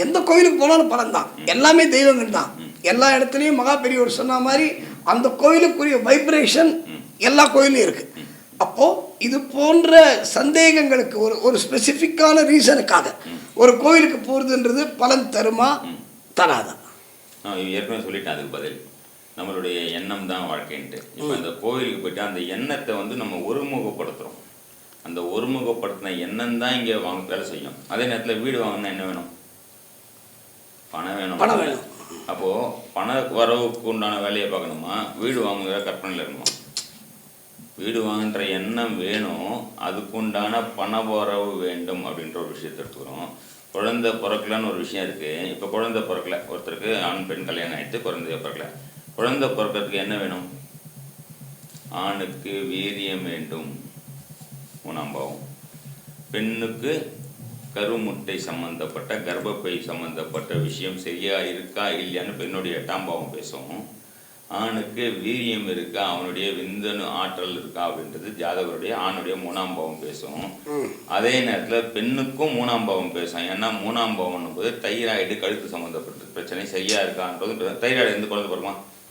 எந்த கோயிலுக்கு போனாலும் பலன் தான். எல்லாமே தெய்வங்கள் தான். எல்லா இடத்துலையும் மகா பெரியவர் சொன்ன மாதிரி அந்த கோயிலுக்குரிய வைப்ரேஷன் எல்லா கோயிலும் இருக்குது. அப்போது இது போன்ற சந்தேகங்களுக்கு ஒரு ஸ்பெசிஃபிக்கான ரீசனுக்காக ஒரு கோயிலுக்கு போகிறதுன்றது பலன் தருமா தராதா? ஏற்கனவே சொல்லிட்டேன் அதுக்கு பதில். நம்மளுடைய எண்ணம் தான் வாழ்க்கைன்ட்டு. இப்போ இந்த கோயிலுக்கு போய்ட்டு அந்த எண்ணத்தை வந்து நம்ம ஒருமுகப்படுத்துகிறோம். அந்த ஒருமுகப்படுத்தின எண்ணம் தான் இங்கே வேலை செய்யும். அதே நேரத்தில் வீடு வாங்கினா என்ன வேணும்? பணம் வேணும். அப்போது பண வரவுக்கு உண்டான வேலையை பார்க்கணுமா, வீடு வாங்குகிற கற்பனையில் இருக்கணுமா? வீடு வாங்குகிற எண்ணம் வேணும், அதுக்குண்டான பண வரவு வேண்டும் அப்படின்ற ஒரு விஷயத்தை எடுத்துக்கிறோம். குழந்தை பிறக்கலான்னு ஒரு விஷயம் இருக்குது. இப்போ குழந்தை பிறக்கல, ஒருத்தருக்கு ஆண் பெண் கல்யாணம் ஆகிட்டு குழந்தைய பிறக்கல. குழந்தை பிறக்கிறதுக்கு என்ன வேணும்? ஆணுக்கு வீரியம் வேண்டும், 3ஆம் பாவம். பெண்ணுக்கு கருமுட்டை சம்பந்தப்பட்ட கர்ப்பப்பை சம்பந்தப்பட்ட விஷயம் சரியா இருக்கா இல்லையான்னு பெண்ணுடைய 8ஆம் பாவம் பேசும். ஆணுக்கு வீரியம் இருக்கா, அவனுடைய விந்தணு ஆற்றல் இருக்கா அப்படின்றது ஜாதகருடைய ஆணுடைய 3ஆம் பாவம் பேசும். அதே நேரத்தில் பெண்ணுக்கும் 3ஆம் பாவம் பேசும். ஏன்னா 3ஆம் பாவம் போது தைராய்டு கழுத்து சம்மந்தப்பட்ட பிரச்சனை சரியா இருக்கான்றது. தைராய்டு எந்த குழந்தை பிறகுமா?